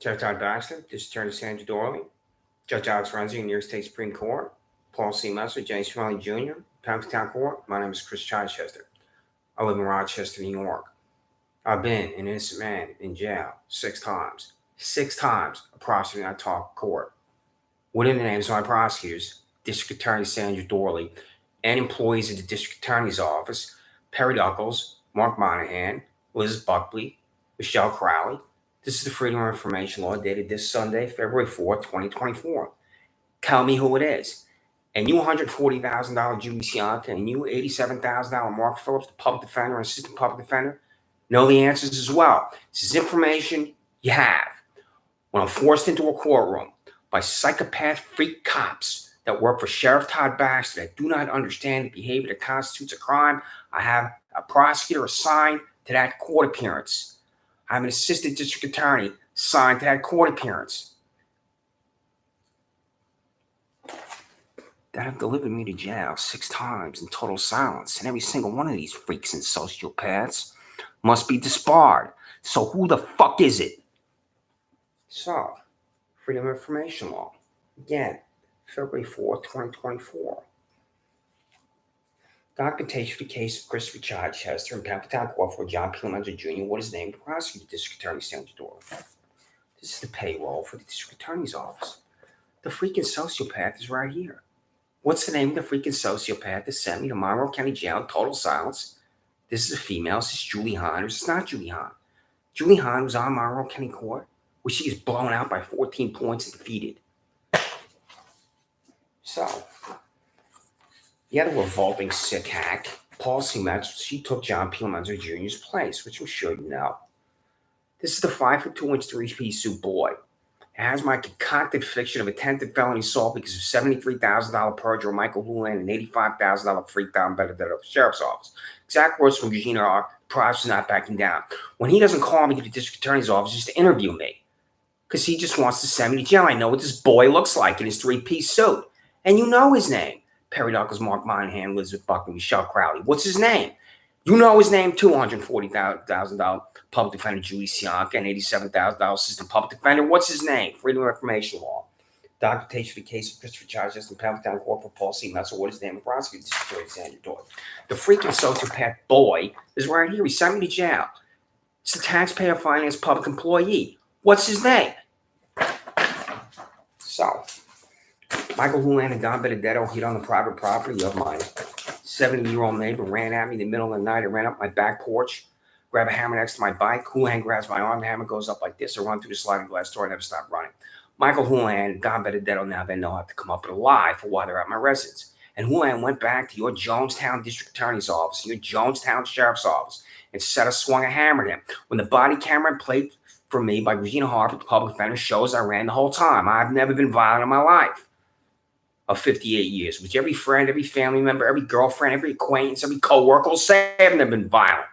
Todd Baxter, District Attorney Sandra Doorley, Judge Alex Renzi, New York State Supreme Court, Paul C. Messer, James Family Jr., Pembroke Town Court. My name is Chris Chichester. I live in Rochester, New York. I've been an innocent man in jail 6 times. 6 times a prosecutor I talk court. Within the names of my prosecutors, District Attorney Sandra Doorley, and employees of the District Attorney's Office, Perry Duckles, Mark Monahan, Liz Buckley, Michelle Crowley. This is the Freedom of Information Law dated this Sunday, February 4th, 2024. Tell me who it is. And you $140,000 Julie Sianka and you $87,000 Mark Phillips, the public defender and assistant public defender, know the answers as well. This is information you have. When I'm forced into a courtroom by psychopath freak cops that work for Sheriff Todd Baxter that do not understand the behavior that constitutes a crime, I have a prosecutor assigned to that court appearance. I have an assistant district attorney assigned to that court appearance that have delivered me to jail 6 times in total silence. And every single one of these freaks and sociopaths must be disbarred. So who the fuck is it? So, Freedom of Information Law. Again, February 4th, 2024. Documentation for the case of Christopher Chichester in Pembroke Town Court for John P. Menzer Jr. What is named prosecutor, District Attorney Sandra Doorley. This is the payroll for the District Attorney's Office. The freaking sociopath is right here. What's the name of the freaking sociopath that sent me to Monroe County Jail in total silence? This is a female. This is Julie Hahn. This is not Julie Hahn. Julie Hahn was on Monroe County Court where she is blown out by 14 points and defeated. So, the other revolting sick hack, Paul C. Metz, she took John P. Menzer Jr.'s place, which I'm sure you know. This is the 5'2" 3-piece suit boy. It has my concocted fiction of attempted felony assault because of $73,000 perjurer Michael Houlihan and $85,000 freak down Benedetto of the Sheriff's Office. Exact words from Eugene are, the prosecutor's not backing down. When he doesn't call me to the District Attorney's Office just to interview me, because he just wants to send me to jail. I know what this boy looks like in his 3-piece suit. And you know his name. Perry Duckles, Mark Monahan, Elizabeth Buckley, Michelle Crowley. What's his name? You know his name too, $140,000 public defender Julie Sianka and $87,000 assistant public defender. What's his name? Freedom of Information Law. Documentation for the case of Christopher Chichester in Pembroke Town Court for Paul C. Metz. What is his name? Prosecutor, District Attorney Sandra Doorley. The freaking sociopath boy is right here. He sent me to jail. It's the taxpayer financed public employee. What's his name? So, Michael Houlihan and Don Benedetto hit on the private property of my 70-year-old neighbor, ran at me in the middle of the night. I ran up my back porch, grab a hammer next to my bike. Houlihan grabs my arm. The hammer goes up like this. I run through the sliding glass door. I never stop running. Michael Houlihan and Don Benedetto now they know how to come up with a lie for why they're at my residence. And Houlihan went back to your Jonestown District Attorney's Office, your Jonestown Sheriff's Office, and swung a hammer at him. When the body camera played for me by Regina Harper, the public defender, shows I ran the whole time. I've never been violent in my life of 58 years, which every friend, every family member, every girlfriend, every acquaintance, every coworker will say I've never been violent.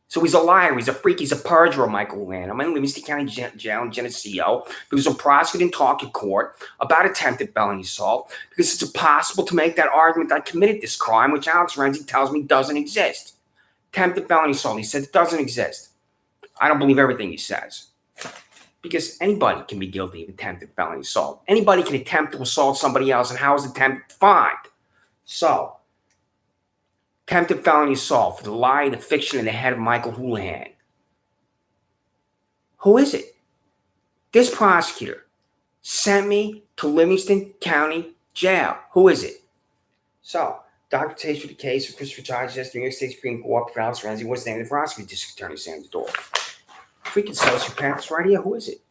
So he's a liar. He's a freak. He's a perjurer, Michael Houlihan. I'm in Livingston County Jail in Geneseo because I'm prosecuting talk in court about attempted felony assault because it's impossible to make that argument that I committed this crime, which Alex Renzi tells me doesn't exist. Attempted felony assault. He says it doesn't exist. I don't believe everything he says. Because anybody can be guilty of attempted felony assault. Anybody can attempt to assault somebody else, and how is attempt defined? So, attempted felony assault for the lie, the fiction in the head of Michael Houlihan. Who is it? This prosecutor sent me to Livingston County Jail. Who is it? So, documentation for the case of Christopher Chichester, New York State Supreme Court for Alex Renzi. What's the name of the prosecutor? District Attorney Sandra Doorley. Freaking sociopaths right here. Who is it?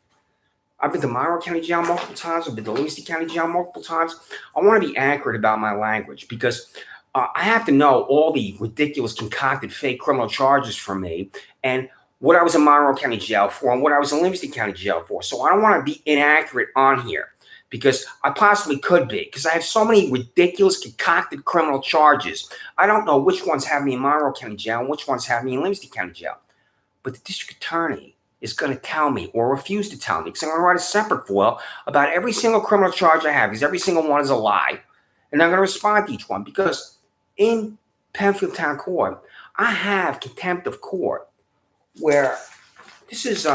I've been to Monroe County Jail multiple times. I've been to Livingston County Jail multiple times. I want to be accurate about my language because I have to know all the ridiculous, concocted, fake criminal charges for me and what I was in Monroe County Jail for and what I was in Livingston County Jail for. So I don't want to be inaccurate on here because I possibly could be because I have so many ridiculous, concocted criminal charges. I don't know which ones have me in Monroe County Jail and which ones have me in Livingston County Jail. But the district attorney is going to tell me or refuse to tell me because I'm going to write a separate FOIL about every single criminal charge I have because every single one is a lie. And I'm going to respond to each one because in Penfield Town Court, I have contempt of court where this is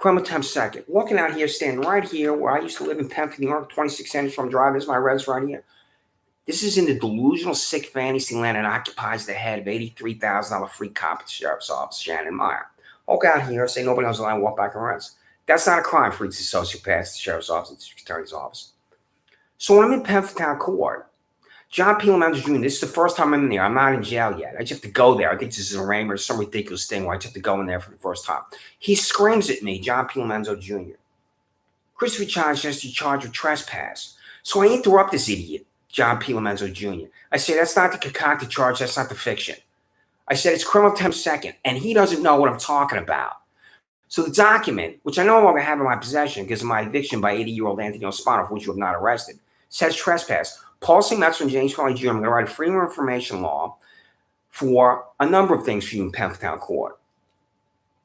Criminal attempt second. Walking out here, standing right here where I used to live in Penfield, New York, 26 from Drive. This is my res right here. This is in the delusional, sick fantasy land and occupies the head of $83,000 free cop at the sheriff's office, Shannon Meyer. Walk out here, say nobody else allowed, walk back and res. That's not a crime, freaks and sociopaths, the sheriff's office, the district attorney's office. So when I'm in Penfield Town Court, John P. Lemons Jr., this is the first time I'm in there. I'm not in jail yet. I just have to go there. I think this is an arraignment or some ridiculous thing where I just have to go in there for the first time. He screams at me, John P. Lemons Jr. Christopher Chance has to be charged with trespass. So I interrupt this idiot, John P. Lemons Jr. I say, that's not the concocted charge. That's not the fiction. I said, it's criminal attempt second. And he doesn't know what I'm talking about. So the document, which I no longer have in my possession because of my eviction by 80-year-old Anthony Ospano, for which you have not arrested, says trespass. Paul C. Metzer and James Farley Jr. I'm going to write a freedom of information law for a number of things for you in Penfield Town Court.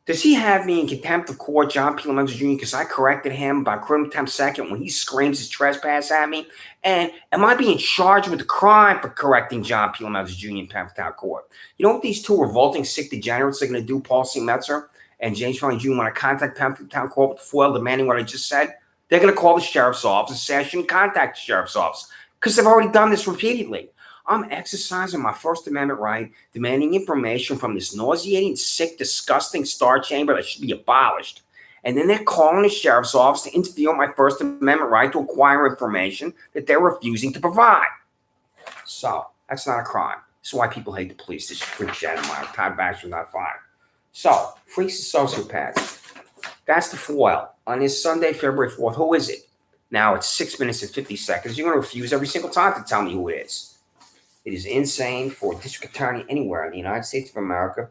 Does he have me in contempt of court, John P. Lemons Jr., because I corrected him by criminal attempt second when he screams his trespass at me? And am I being charged with the crime for correcting John P. Lemons Jr. in Penfield Town Court? You know what these two revolting, sick degenerates are going to do, Paul C. Metzer and James Farley Jr., when I contact Penfield Town Court with the FOIL demanding what I just said? They're going to call the sheriff's office and say I shouldn't contact the sheriff's office because they've already done this repeatedly. I'm exercising my First Amendment right, demanding information from this nauseating, sick, disgusting star chamber that should be abolished. And then they're calling the sheriff's office to interfere with my First Amendment right to acquire information that they're refusing to provide. So that's not a crime. That's why people hate the police. This is freak Shannon Meyer. Todd Baxter not fired. So, freaks and sociopaths. That's the FOIL. On this Sunday, February 4th, who is it? Now it's 6 minutes and 50 seconds. You're going to refuse every single time to tell me who it is. It is insane for a district attorney anywhere in the United States of America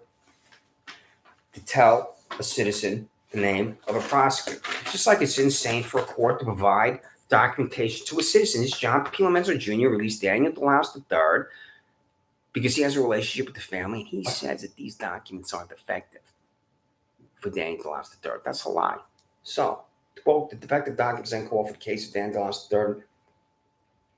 to tell a citizen the name of a prosecutor. Just like it's insane for a court to provide documentation to a citizen. This John P. Lemons Jr. released Daniel DeLaus III because he has a relationship with the family, and he says that these documents aren't effective for Daniel DeLaus III. That's a lie. So, quote, the defective documents then call for the case of Daniel DeLaus III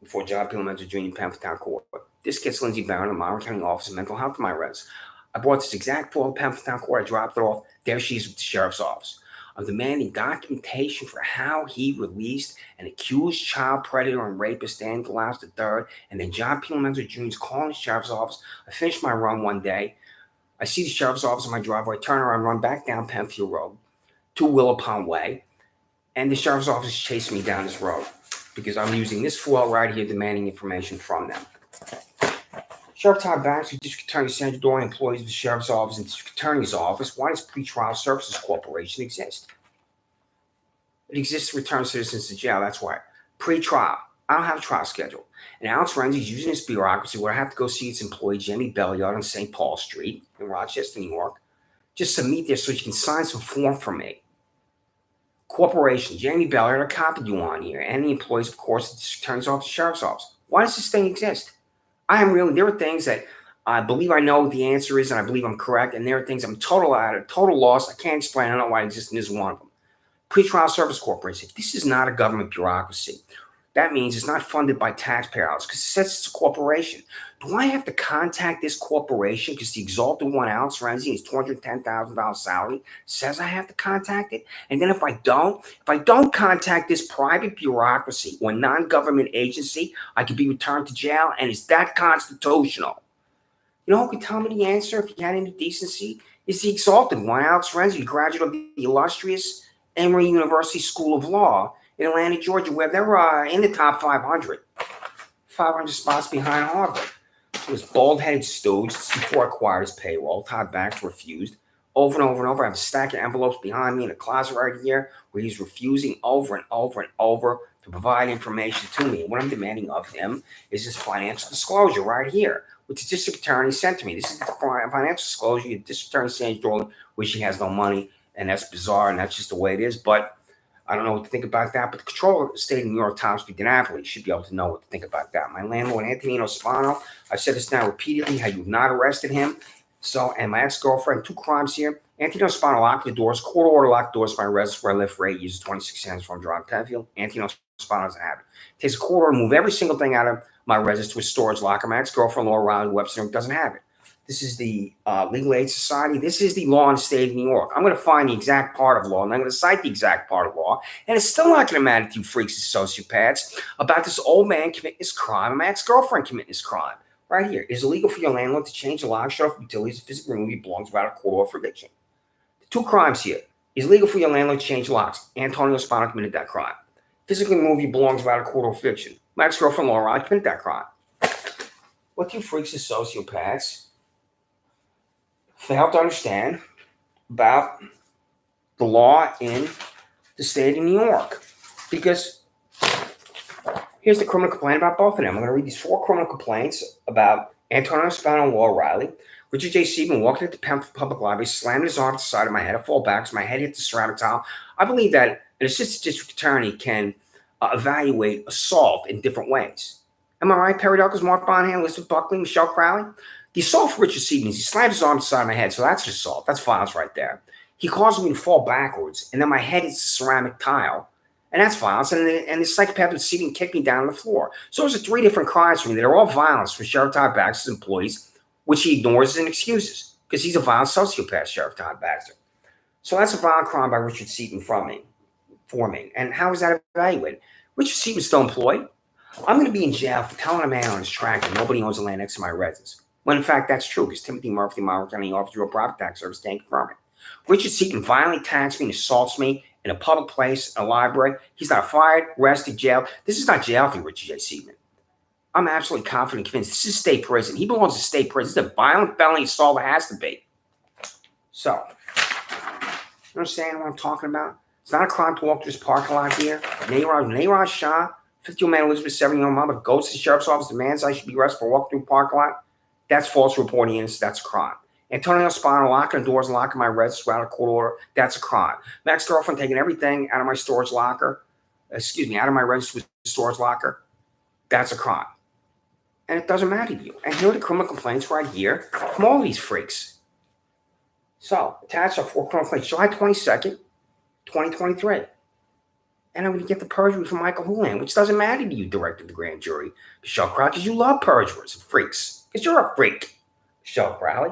before John P. Lemons Jr. in Penfield Town Court. This gets Lindsey Barron, the Monroe County Office of Mental Health, to my res. I brought this exact FOIL to Penfield Town Court. I dropped it off. There she is with the sheriff's office. I'm demanding documentation for how he released an accused child predator and rapist, Daniel DeLaus III, and then John P. Lemons Jr. is calling the sheriff's office. I finished my run one day. I see the sheriff's office in my driveway. I turn around, run back down Penfield Road to Willow Pond Way, and the sheriff's office is chasing me down this road because I'm using this FOIL right here demanding information from them. Sheriff Todd Baxter, District Attorney Sandra, Doorley, employees of the Sheriff's Office and District Attorney's Office. Why does Pretrial Services Corporation exist? It exists to return citizens to jail. That's why. Pre-trial. I don't have a trial schedule. And Alex Renzi is using this bureaucracy where I have to go see its employee, Jamie Belliard, on St. Paul Street in Rochester, New York, just to meet there so she can sign some form for me. Corporation, Jamie Belliard, I copied you on here, and the employees, of course, the District Attorney's Office, Sheriff's Office. Why does this thing exist? There are things that I believe I know what the answer is, and I believe I'm correct, and there are things I'm total loss. I can't explain. I don't know why it exists, and this is one of them. Pretrial Service Corporation. This is not a government bureaucracy. That means it's not funded by taxpayer dollars because it says it's a corporation. Do I have to contact this corporation because the exalted one, Alex Renzi, his $210,000 salary, says I have to contact it? And then if I don't contact this private bureaucracy or non-government agency, I could be returned to jail, and is that constitutional? You know who could tell me the answer if he had any decency? Is the exalted one, Alex Renzi, graduate of the illustrious Emory University School of Law in Atlanta, Georgia, where they're in the top 500 spots behind Harvard. It was bald-headed stooge. This is before I acquired his payroll. Todd Baxter refused over and over and over. I have a stack of envelopes behind me in a closet right here where he's refusing over and over and over to provide information to me. And what I'm demanding of him is his financial disclosure right here, which the district attorney sent to me. This is the financial disclosure. The district attorney Sandra Doorley, which he has no money, and that's bizarre, and that's just the way it is. But I don't know what to think about that, but the controller of the state of New York, Tom Speed-DiNapoli, should be able to know what to think about that. My landlord, Anthony Ospano, I've said this now repeatedly, how you've not arrested him. So, and my ex-girlfriend, 2 crimes here. Anthony Ospano locked the doors, court order locked doors to my residence where I lived for 8 years, 26 cents from Drive, Penfield. Anthony Ospano doesn't have it. Takes a court order to move every single thing out of my residence to a storage locker. My ex-girlfriend, Laura Riley Webster, doesn't have it. This is the Legal Aid Society. This is the law in the state of New York. I'm going to find the exact part of law, and I'm going to cite the exact part of law. And it's still not going to matter to you freaks and sociopaths about this old man committing this crime and my ex-girlfriend committing this crime. Right here. Is it illegal for your landlord to change the lock, shut off utilities, physically remove your belongings without a court order for eviction? The two crimes here. Is it legal for your landlord to change locks? Antonio Spano committed that crime. Physically remove your belongings without a court order for eviction. My ex-girlfriend Laura committed that crime. What do you freaks and sociopaths fail to understand about the law in the state of New York? Because here's the criminal complaint about both of them. I'm going to read these 4 criminal complaints about Antonio Spano and Laura Riley. Richard J. Seaman walked into the public library, slammed his arm to the side of my head. I fall back as my head hit the ceramic tile. I believe that an assistant district attorney can evaluate assault in different ways. Am I right? Perry Douglas, Mark Bonham, Elizabeth Buckley, Michelle Crowley. The assault for Richard Seaman, he slammed his arm to the side of my head, so that's an assault. That's violence right there. He caused me to fall backwards, and then my head hits the ceramic tile, and that's violence. And the psychopath was Seaman kicked me down on the floor. So those are 3 different crimes for me that are all violence for Sheriff Todd Baxter's employees, which he ignores and excuses because he's a violent sociopath, Sheriff Todd Baxter. So that's a violent crime by Richard Seaman for me. And how is that evaluated? Richard Seaman's still employed. I'm going to be in jail for telling a man on his track that nobody owns the land next to my residence. When in fact that's true, because Timothy Murphy, my County Officer of Property Tax Service, can't confirm it. Richard Seaman violently attacks me and assaults me in a public place, in a library. He's not fired, arrested, jailed. This is not jail for Richard J. Seaman. I'm absolutely confident and convinced this is state prison. He belongs to state prison. This is a violent felony assault. It has to be. So, you understand what I'm talking about? It's not a crime to walk through this parking lot here. Nayraj Shah, 50-year-old man Elizabeth, 70-year-old mother, goes to the sheriff's office, demands I should be arrested for walking through a parking lot. That's false reporting innocence. That's a crime. Antonio Spano locking the doors and locking my residence without a court order. That's a crime. My ex-girlfriend taking everything out of my storage locker. Out of my residence with storage locker. That's a crime. And it doesn't matter to you. And here are the criminal complaints right here from all these freaks. So, attached are 4 criminal complaints. July 22nd, 2023. And I'm going to get the perjury from Michael Houlihan, which doesn't matter to you, director of the grand jury, Michelle Crowley, because you love perjurers and freaks. Because you're a freak, Michelle Crowley.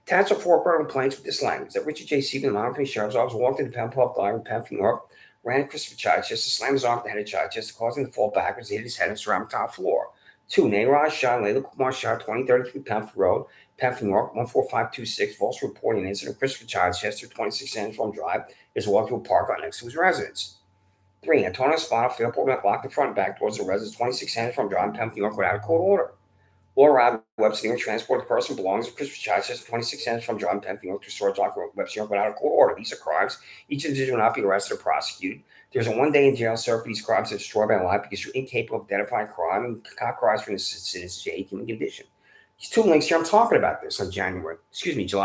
Attached are 4 criminal complaints with this language. That Richard J. Seaman, the Montgomery Sheriff's Office, walked into Penn Public Library in Penn, New York, ran at Christopher Chichester, slammed his arm at the head of Chichester, causing him to fall backwards, hit his head on the ceramic tile floor. 2. Nayraj Shah, Layla Kumar Shah, 2033 Penfield Road, Penfield, New York, 14526, false reporting an incident. Christopher Chichester, 26 Sandra Drive, is walking to a park right next to his residence. 3. Antonio Spano, Fairport, locked the front and back doors of the residence, 26 Sandra Drive, Penfield, New York, without a court order. Laura Webster, New York, transport the person belongs to Christopher Chichester, 26 Sandra Drive, Penfield, New York, to storage locker Webster, New York, without a court order. These are crimes. Each individual will not be arrested or prosecuted. There's a 1-day in jail served for these crimes that are destroyed by life because you're incapable of identifying crime and cop cries for an citizen's human condition. These 2 links here, I'm talking about this on July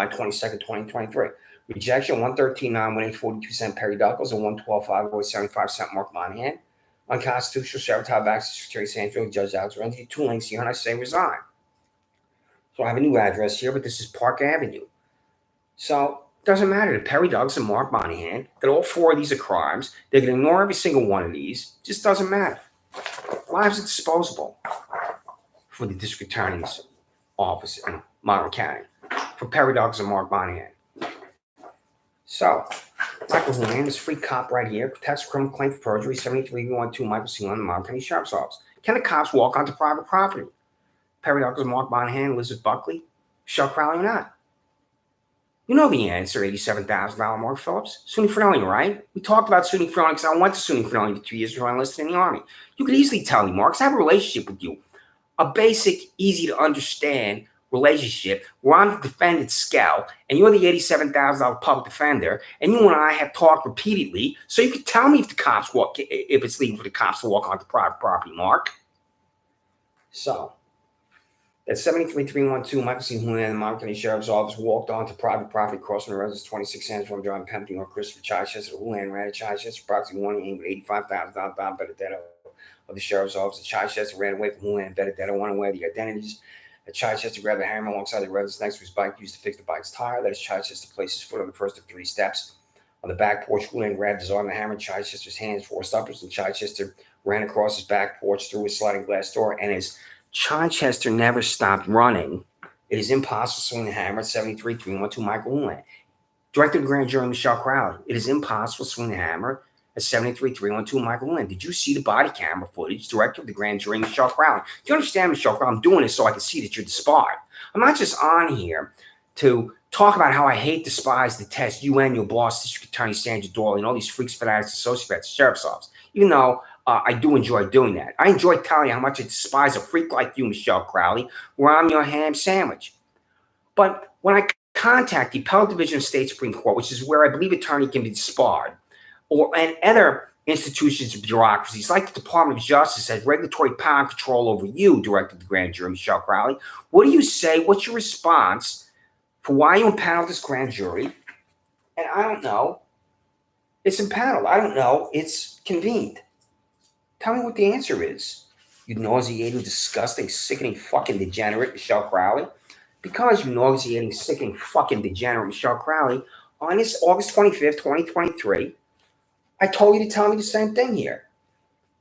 22nd, 2023. Rejection 113.91842 Perry Douglas and 112.575 Mark Monahan. Unconstitutional, Sheriff Todd Baxter, Secretary Sandra, Judge Alex Renzi. 2 links here, and I say resign. So I have a new address here, but this is Park Avenue. So it doesn't matter to Perry Douglas and Mark Monahan that all 4 of these are crimes. They can ignore every single one of these. It just doesn't matter. Lives are disposable for the district attorney's office in Monroe County for Perry Douglas and Mark Monahan. So, Michael Houlihan, this free cop right here, protects a criminal claim for perjury, 7312 Michael C. Lund, the Monroe County Sheriff's Office. Can the cops walk onto private property? Perry Douglas, Mark Monahan, Elizabeth Buckley, Michelle Crowley, or not? You know the answer, $87,000, Mark Phillips. SUNY Freeling, right? We talked about SUNY Freeling because I went to SUNY Freeling for 2 years before I enlisted in the Army. You could easily tell me, Mark, because I have a relationship with you. A basic, easy to understand relationship where I'm the defendant's scout and you're the $87,000 public defender, and you and I have talked repeatedly, so you can tell me if it's legal for the cops to walk onto private property, Mark. So that's 73312 Michael C. Houlihan, the Monroe County Sheriff's Office, walked onto private property crossing the residence 26 Sandra Drive, Penn, New York. Christopher Chichester, Houlihan ran at Chichester, approximately 1 aimed with $85,000 Benedetto of the Sheriff's Office. Chichester ran away from Houlihan and Benedetto, went away the identities. Chichester grabbed a hammer alongside the residence next to his bike, used to fix the bike's tire. That is Chichester placed his foot on the first of 3 steps. On the back porch, Houlihan grabbed his arm and hammered Chichester's hands forced upwards, and Chichester ran across his back porch through his sliding glass door. And as Chichester never stopped running, It is impossible to swing the hammer at 73-312 Michael Houlihan. Director of the grand jury, Michelle Crowley. It is impossible to swing the hammer at 73-312 Michael Houlihan. Did you see the body camera footage? Director of the grand jury, Michelle Crowley. Do you understand, Michelle Crowley? I'm doing this so I can see that you're disbarred. I'm not just on here to talk about how I hate, despise, detest you and your boss, District Attorney Sandra Doorley, and all these freaks, fanatics, associates at the sheriff's office. Even though I do enjoy doing that. I enjoy telling you how much I despise a freak like you, Michelle Crowley, where I'm your ham sandwich. But when I contact the Appellate Division of State Supreme Court, which is where I believe attorney can be disbarred, and other institutions of bureaucracies like the Department of Justice has regulatory power and control over you, Director of the grand jury, Michelle Crowley, what do you say? What's your response for why you impaneled this grand jury? And I don't know. It's impaneled. I don't know. It's convened. Tell me what the answer is. You nauseating, disgusting, sickening, fucking degenerate Michelle Crowley. Because you nauseating, sickening, fucking degenerate Michelle Crowley, on this August 25th, 2023, I told you to tell me the same thing here.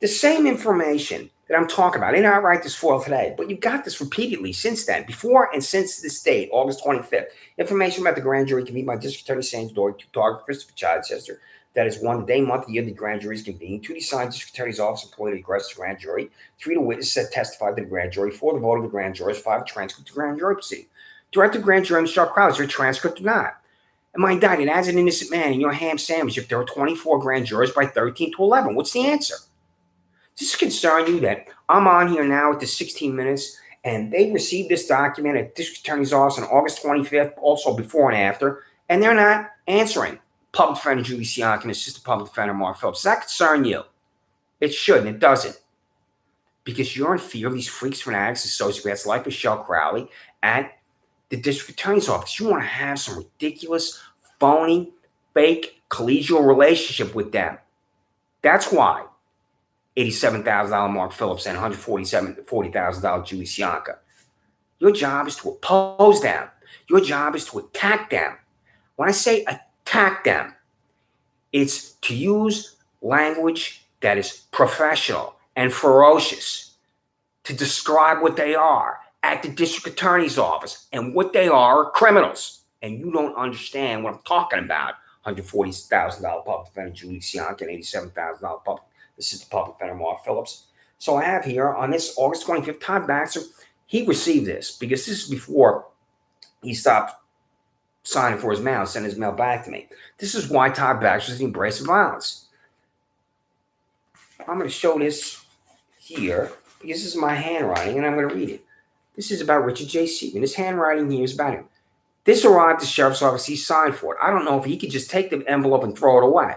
The same information that I'm talking about. I did not write this foil today, but you've got this repeatedly since then, before and since this date, August 25th. Information about the grand jury convened by District Attorney Sandra Doorley, to Todd, Christopher Chichester. That is 1, the day, month, year the grand jury is convened. 2, the assigned District Attorney's office employee to aggress the grand jury. 3, the witness that testified to the grand jury. 4, the vote of the grand jurors. 5, the transcript of the grand jury proceeding. Director of grand jury, Michelle Crowley, is there a transcript or not? Am I indicted as an innocent man in your ham sandwich if there are 24 grand jurors by 13 to 11? What's the answer? Does this concern you that I'm on here now at the 16 minutes and they received this document at District Attorney's office on August 25th, also before and after, and they're not answering? Public Defender Julie Siak and Assistant Public Defender Mark Phillips. Does that concern you? It should, and it doesn't. Because you're in fear of these freaks, fanatics, associates like Michelle Crowley at the District Attorney's office. You want to have some ridiculous, phony, fake, collegial relationship with them. That's why $87,000 Mark Phillips and $140,000 Julie Siaka. Your job is to oppose them. Your job is to attack them. When I say attack them, it's to use language that is professional and ferocious to describe what they are at the District Attorney's office, and what they are criminals. And you don't understand what I'm talking about. $140,000 public defender Julie Siak and $87,000 public assistant public defender Mark Phillips. So I have here on this August 25th, Todd Baxter, he received this because this is before he stopped signing for his mail, sent his mail back to me. This is why Todd Baxter is the embrace of violence. I'm going to show this here because this is my handwriting and I'm going to read it. This is about Richard J. Seaman. This handwriting here is about him. This arrived at the sheriff's office. He signed for it. I don't know if he could just take the envelope and throw it away.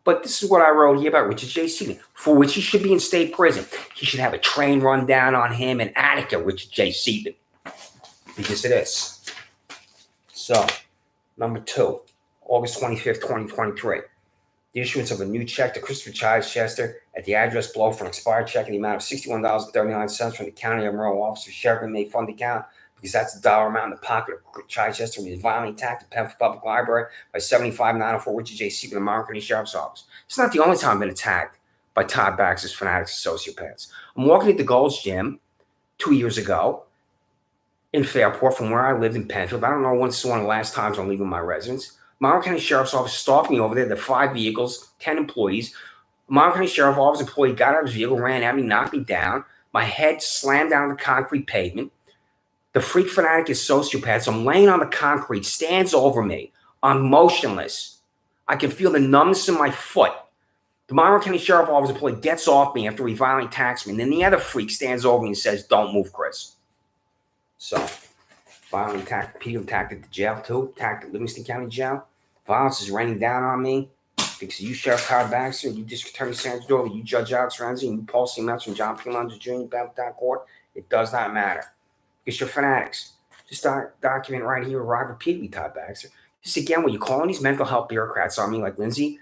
But this is what I wrote here about Richard J. Seaman, for which he should be in state prison. He should have a train run down on him in Attica, Richard J. Seaman. Because it is. So, number 2, August 25th, 2023. The issuance of a new check to Christopher Chichester at the address below for an expired check in the amount of $61.39 from the County of Monroe Office of Sheriff May Fund account, because that's the dollar amount in the pocket of Chichester when he was violently attacked at Penfield Public Library by 75904 Richard J. Seaman, the Monroe County Sheriff's Office. It's not the only time I've been attacked by Todd Baxter's fanatics sociopaths. I'm walking at the Gold's Gym 2 years ago in Fairport from where I lived in Penfield. I don't know when this is one of the last times I'm leaving my residence. Monroe County Sheriff's Office stalked me over there. There are 5 vehicles, 10 employees. Monroe County Sheriff's Office employee got out of his vehicle, ran at me, knocked me down. My head slammed down the concrete pavement. The freak fanatic is sociopath. So I'm laying on the concrete, stands over me. I'm motionless. I can feel the numbness in my foot. The Monroe County Sheriff's Office employee gets off me after he violently attacks me. And then the other freak stands over me and says, "Don't move, Chris." So, violently attacked, Peter attacked at the jail too, attacked at Livingston County Jail. Violence is raining down on me because you, Sheriff Todd Baxter, you, District Attorney Sandra Doorley, you, Judge Alex Renzi, and you, Paul C. Metz from John P. London Jr. Battletown Court. It does not matter. Because you're fanatics. Just document right here, arrive repeatedly, Todd Baxter. Just again, when you're calling these mental health bureaucrats on me, like Lindsay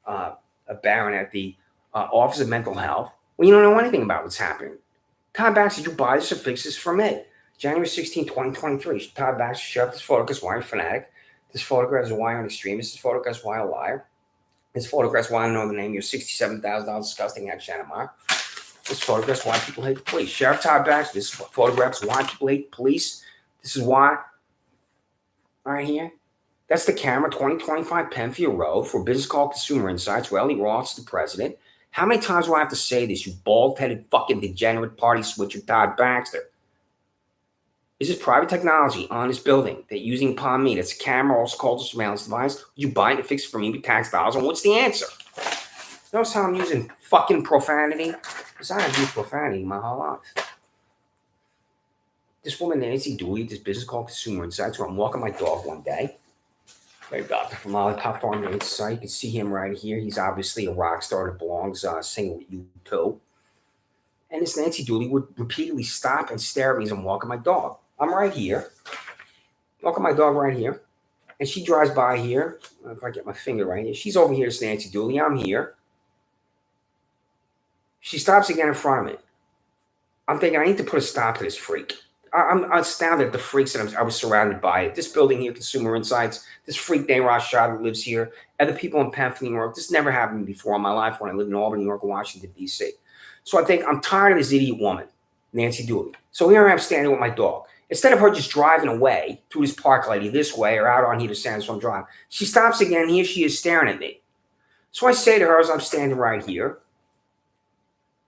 a Barron at the Office of Mental Health, when you don't know anything about what's happening. Todd Baxter, you buy this or fix this for me. January 16, 2023. Todd Baxter, Sheriff, this photograph is why you're a fanatic. This photograph is why you're an extremist. This photograph is why you're a liar. This photograph is why I know the name. You're $67,000 disgusting at Shanamar. This photograph is why people hate the police. Sheriff Todd Baxter, this photograph is why people hate the police. This is why, right here. That's the camera, 2025 Penfield Road for a business called Consumer Insights, where Ellie Roth's the president. How many times do I have to say this, you bald-headed fucking degenerate party switcher Todd Baxter? Is this private technology on this building that using upon me, that's a camera, also called a surveillance device? Would you buy it and fix it for me with tax dollars? And what's the answer? Notice how I'm using fucking profanity? Because I have used profanity my whole life. This woman, Nancy Dooley, this business called Consumer Insights, where I'm walking my dog one day. Right, Doctor from Lollipop Farm Maid's site. You can see him right here. He's obviously a rock star that belongs singing with you too. And this Nancy Dooley would repeatedly stop and stare at me as I'm walking my dog. I'm right here, walking my dog right here, and she drives by here. If I get my finger right here, she's over here. This Nancy Dooley. I'm here. She stops again in front of me. I'm thinking I need to put a stop to this freak. I'm astounded at the freaks that I was surrounded by. This building here, Consumer Insights, this freak named Rashad that lives here, other people in Penfield, New York. This never happened before in my life when I lived in Albany, New York, and Washington, D.C. So I think I'm tired of this idiot woman, Nancy Dooley. So here I am standing with my dog. Instead of her just driving away through this park lady this way or out on here to Sandra Drive, she stops again. Here she is staring at me. So I say to her as I'm standing right here,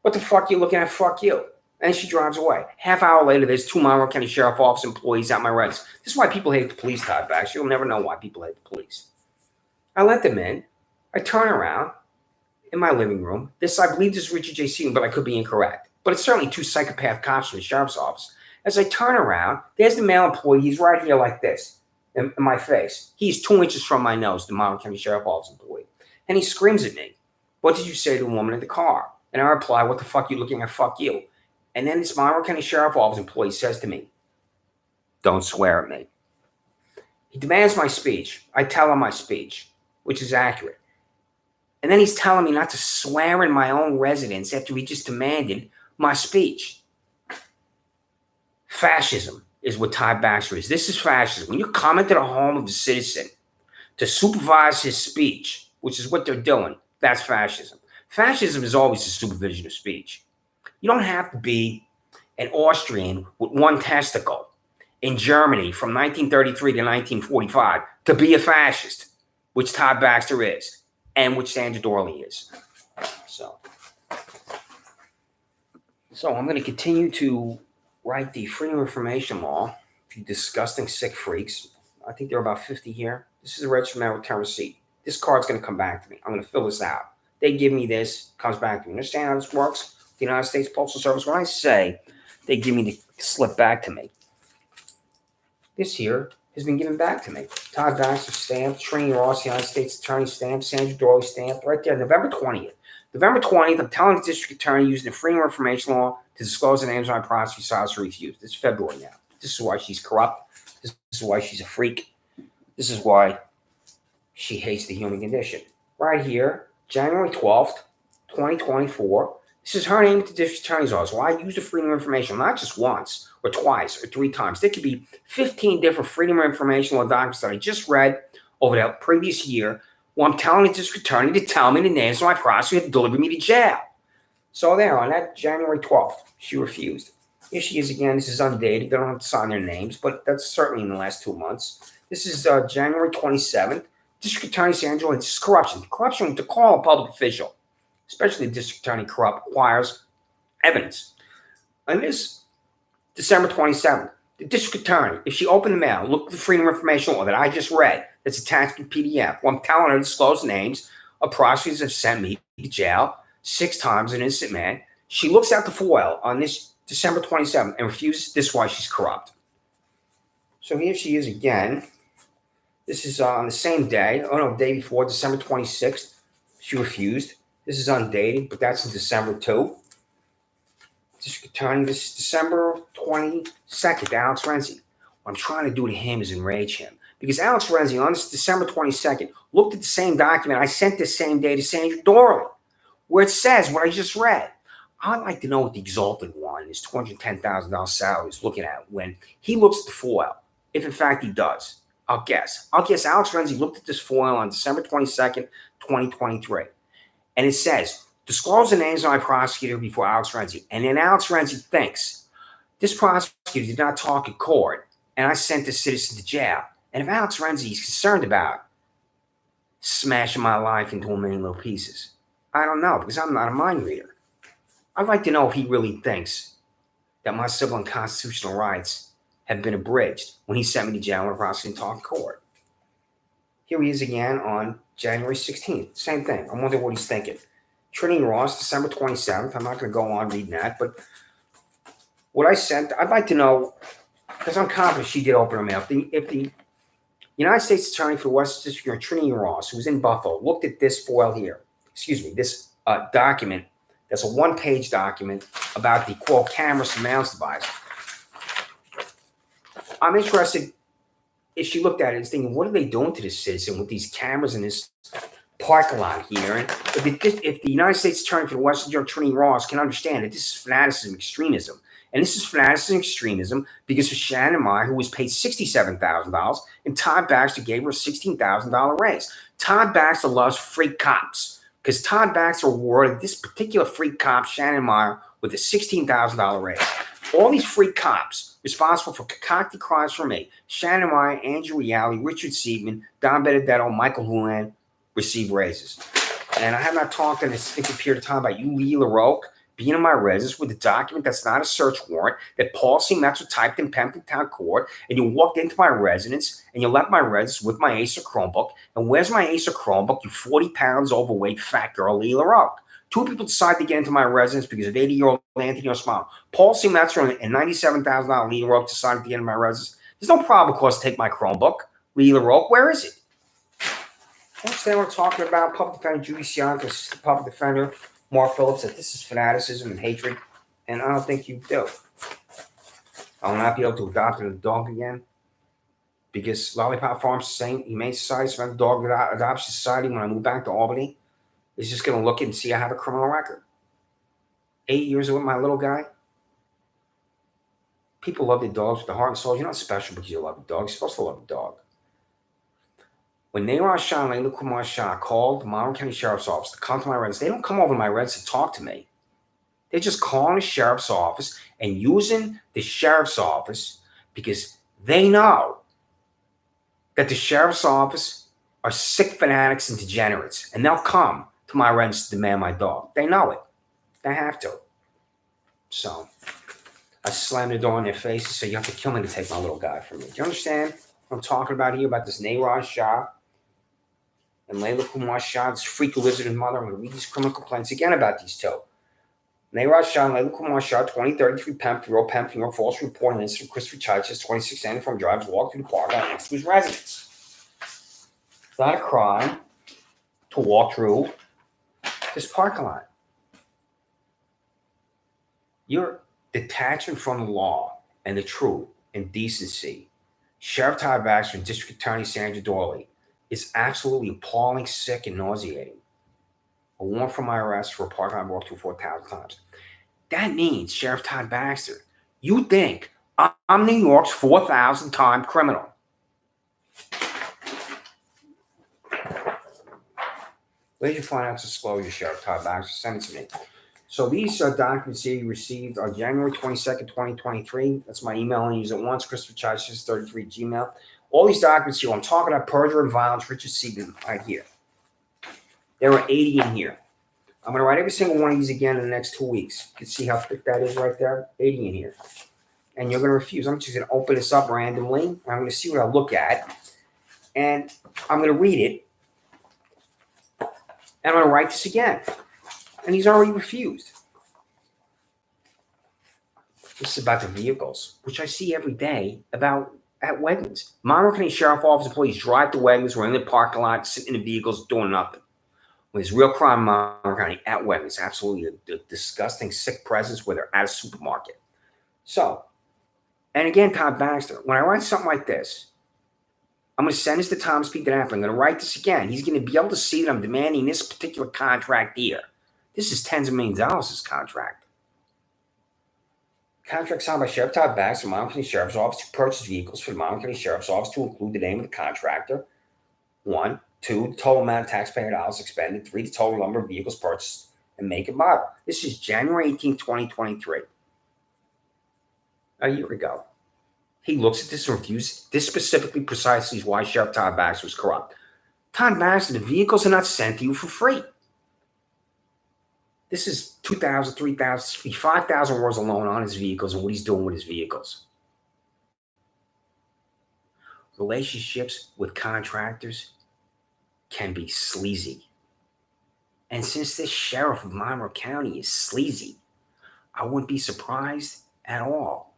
"What the fuck you looking at? Fuck you." And she drives away. Half hour later, there's 2 Monroe County Sheriff Office employees at my residence. This is why people hate the police, Todd Baxter. You'll never know why people hate the police. I let them in. I turn around in my living room. I believe this is Richard J. Seaton, but I could be incorrect. But it's certainly 2 psychopath cops from the sheriff's office. As I turn around, there's the male employee. He's right here like this in my face. He's 2 inches from my nose, the Monroe County Sheriff Office employee. And he screams at me, "What did you say to the woman in the car?" And I reply, "What the fuck you looking at? Fuck you." And then this Monroe County Sheriff Office employee says to me, "Don't swear at me." He demands my speech. I tell him my speech, which is accurate. And then he's telling me not to swear in my own residence after he just demanded my speech. Fascism is what Todd Baxter is. This is fascism. When you come into the home of a citizen to supervise his speech, which is what they're doing, that's fascism. Fascism is always the supervision of speech. You don't have to be an Austrian with 1 testicle in Germany from 1933 to 1945 to be a fascist, which Todd Baxter is, and which Sandra Doorley is. So I'm going to continue to write the Freedom of Information Law, you disgusting sick freaks. I think there are about 50 here. This is a registered mail return receipt. This card's going to come back to me. I'm going to fill this out. They give me this, comes back to me. Understand how this works? The United States Postal Service, when I say they give me the slip back to me, this here has been given back to me. Todd Baxter stamp, Trini Ross, United States Attorney stamp, Sandra Doorley stamp, right there, November 20th. November 20th, I'm telling the district attorney using the Freedom of Information Law to disclose the names of my prosecutor's office refused. This is February now. This is why she's corrupt. This is why she's a freak. This is why she hates the human condition. Right here, January 12th, 2024. This is her name at the district attorney's office. Well, I use the Freedom of Information not just once or twice or 3 times. There could be 15 different Freedom of Information law documents that I just read over the previous year where I'm telling the district attorney to tell me the names of my prosecutor to deliver me to jail. So there, on that January 12th, she refused. Here she is again. This is undated. They don't have to sign their names, but that's certainly in the last 2 months. This is January 27th. District Attorney Sandra, this is corruption. Corruption to call a public official, especially the district attorney corrupt, requires evidence. And this December 27th, the district attorney, if she opened the mail, looked at the Freedom of Information law that I just read, that's attached to PDF, well, I'm telling her to disclose names of prosecutors that have sent me to jail 6 times, an innocent man. She looks at the foil on this December 27th and refuses. This is why she's corrupt. So here she is again. This is on the same day. Oh, no, the day before, December 26th. She refused. This is undated, but that's in December too. District Attorney, this is December 22nd, Alex Renzi. What I'm trying to do to him is enrage him. Because Alex Renzi, on this December 22nd, looked at the same document I sent this same day to Sandra Doorley, where it says what I just read. I'd like to know what the exalted one, his $210,000 salary, is looking at when he looks at the foil, if in fact he does. I'll guess Alex Renzi looked at this foil on December 22nd, 2023. And it says, disclose the names of my prosecutor before Alex Renzi. And then Alex Renzi thinks, this prosecutor did not talk in court and I sent the citizen to jail. And if Alex Renzi is concerned about smashing my life into a million little pieces, I don't know, because I'm not a mind reader. I'd like to know if he really thinks that my civil and constitutional rights have been abridged when he sent me to jail and prosecuted and talk in court. Here he is again on January 16th. Same thing. I wonder what he's thinking. Trinity Ross, December 27th. I'm not going to go on reading that, but what I sent, I'd like to know, because I'm confident she did open her mouth. If the United States Attorney for the Western District, Trinity Ross, who was in Buffalo, looked at this foil here, this document, that's a one-page document about the, quote, camera surveillance device. I'm interested if she looked at it and thinking, what are they doing to this citizen with these cameras in this parking lot here? And if the United States Attorney for the Western District, Trinity Ross, can understand that this is fanaticism, extremism, and this is fanaticism, extremism because of Shannon Meyer, who was paid $67,000, and Todd Baxter gave her a $16,000 raise. Todd Baxter loves freak cops because Todd Baxter awarded this particular freak cop, Shannon Meyer, with a $16,000 raise. All these freak cops responsible for concocting crimes for me, Shannon Meyer, Andrew Reale, Richard Seidman, Don Benedetto, Michael Houlihan, receive raises. And I have not talked in this period of time about you, Lee LaRoque, being in my residence with a document that's not a search warrant that Paul C. Metzer typed in Pembroke Town Court, and you walked into my residence and you left my residence with my Acer Chromebook. And where's my Acer Chromebook, you 40 pounds overweight fat girl, Lee LaRoque? Two people decided to get into my residence because of 80-year-old Anthony Osmano. Paul C. Metzer and $97,000 Lee LaRoque decided to get into my residence. There's no probable cause to take my Chromebook. Lee LaRoque, where is it? I understand what we're talking about. Public Defender Judy Sianka, Assistant Public Defender Mark Phillips, that this is fanaticism and hatred, and I don't think you do. I will not be able to adopt a dog again because Lollipop Farm Humane Society, Smith Dog Adoption Society, when I move back to Albany, is just going to look and see I have a criminal record. 8 years with my little guy. People love their dogs with the heart and soul. You're not special because you love a dog. You're supposed to love a dog. When Nehra Shah and Layla Kumar Shah called the Monroe County Sheriff's Office to come to my residence, they don't come over to my residence to talk to me. They're just calling the sheriff's office and using the sheriff's office because they know that the sheriff's office are sick fanatics and degenerates, and they'll come to my residence to demand my dog. They know it. They have to. So I slammed the door in their face and said, you have to kill me to take my little guy from me. Do you understand what I'm talking about here, about this Nehra Shah and Layla Kumar Shah, this freak who lives with his mother? I'm going to read these criminal complaints again about these two. Nehra Shah and Layla Kumar Shah, 2033 Pemphill, false report and incident. Christopher Chiches, 26 Farm Drive, walked through the park lot next to his residence. It's not a crime to walk through this parking lot. Your detachment from the law and the truth and decency, Sheriff Todd Baxter and District Attorney Sandra Doorley, is absolutely appalling, sick, and nauseating. A warrant for my arrest for a parking lot walked through 4,000 times. That means, Sheriff Todd Baxter, you think I'm New York's 4,000-time criminal. Where did you find out disclosure, Sheriff Todd Baxter? Send it to me. So these documents here you received on January 22nd, 2023. That's my email. I use it once, Christopher Chiches, 33 Gmail. All these documents here, I'm talking about perjury and violence, Richard Seidman, right here. There are 80 in here. I'm going to write every single one of these again in the next 2 weeks. You can see how thick that is right there. 80 in here. And you're going to refuse. I'm just going to open this up randomly. I'm going to see what I look at. And I'm going to read it. And I'm going to write this again. And he's already refused. This is about the vehicles, which I see every day about at Wegmans. Monroe County Sheriff Office employees drive to Wegmans, we're in the parking lot, sitting in the vehicles, doing nothing. When there's real crime in Monroe County at Wegmans, absolutely a disgusting, sick presence where they're at a supermarket. So, and again, Todd Baxter, when I write something like this, I'm going to send this to Thomas P. DeNapoli. I'm going to write this again. He's going to be able to see that I'm demanding this particular contract here. This is tens of millions of dollars, this contract. Contract signed by Sheriff Todd Baxter, Monroe County Sheriff's Office, to purchase vehicles for the Monroe County Sheriff's Office to include the name of the contractor. 1, 2, the total amount of taxpayer dollars expended. 3, the total number of vehicles purchased and make and model. This is January 18, 2023. A year ago. He looks at this and refuses. This specifically, precisely, is why Sheriff Todd Baxter was corrupt. Todd Baxter, the vehicles are not sent to you for free. This is 2,000, 3,000, 5,000 words alone on his vehicles and what he's doing with his vehicles. Relationships with contractors can be sleazy. And since this sheriff of Monroe County is sleazy, I wouldn't be surprised at all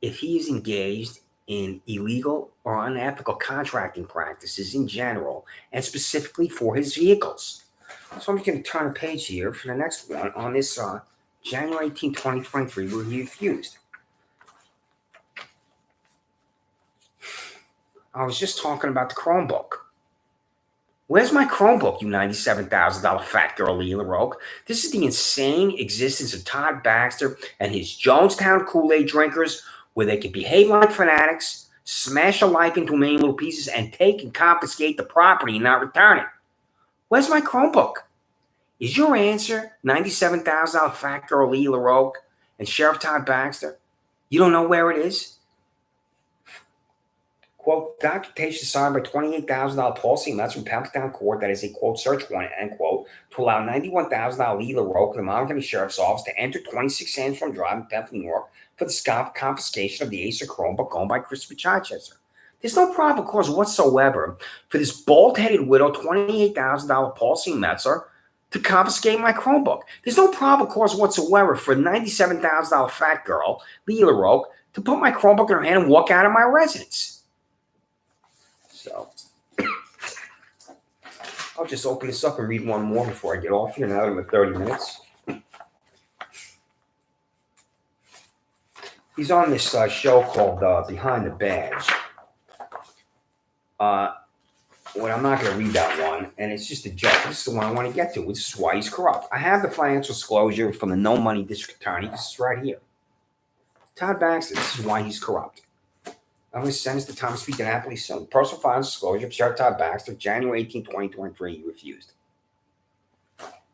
if he is engaged in illegal or unethical contracting practices in general, and specifically for his vehicles. So I'm just going to turn a page here for the next one on this January 18, 2023, where he refused. I was just talking about the Chromebook. Where's my Chromebook, you $97,000 fat girl, Lee LaRoque? This is the insane existence of Todd Baxter and his Jonestown Kool-Aid drinkers, where they can behave like fanatics, smash a life into a million little pieces, and take and confiscate the property and not return it. Where's my Chromebook? Is your answer $97,000 fat girl, Lee LaRoque, and Sheriff Todd Baxter? You don't know where it is? Quote, documentation signed by $28,000 Paul C. Metz from Palmertown Court that is a, quote, search warrant, end quote, to allow $91,000 Lee LaRoque of the Monroe County Sheriff's Office to enter 26 Sandra Drive in Bethel, New York, for the confiscation of the Acer Chromebook owned by Christopher Chichester. There's no probable cause whatsoever for this bald-headed widow, $28,000 Paul C. Metzer, to confiscate my Chromebook. There's no probable cause whatsoever for $97,000 fat girl, Lee LaRoque, to put my Chromebook in her hand and walk out of my residence. So I'll just open this up and read one more before I get off here. Now that I'm at 30 minutes. He's on this show called Behind the Badge. Well, I'm not going to read that one, and it's just a joke. This is the one I want to get to. This is why he's corrupt. I have the financial disclosure from the No Money District Attorney. This is right here. Todd Baxter, this is why he's corrupt. I'm going to send this to Thomas P. Napoli soon. Personal financial disclosure of Sheriff Todd Baxter, January 18, 2023. He refused.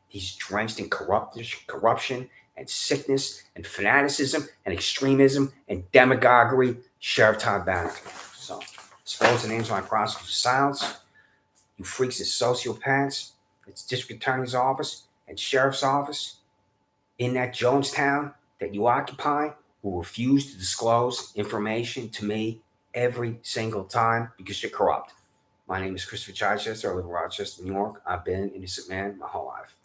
He's drenched in corruption and sickness and fanaticism and extremism and demagoguery. Sheriff Todd Baxter. So, disclose the names of my prosecutor's silence. You freaks and sociopaths. It's District Attorney's Office and Sheriff's Office in that Jonestown that you occupy will refuse to disclose information to me every single time because you're corrupt. My name is Christopher Chichester. I live in Rochester, New York. I've been an innocent man my whole life.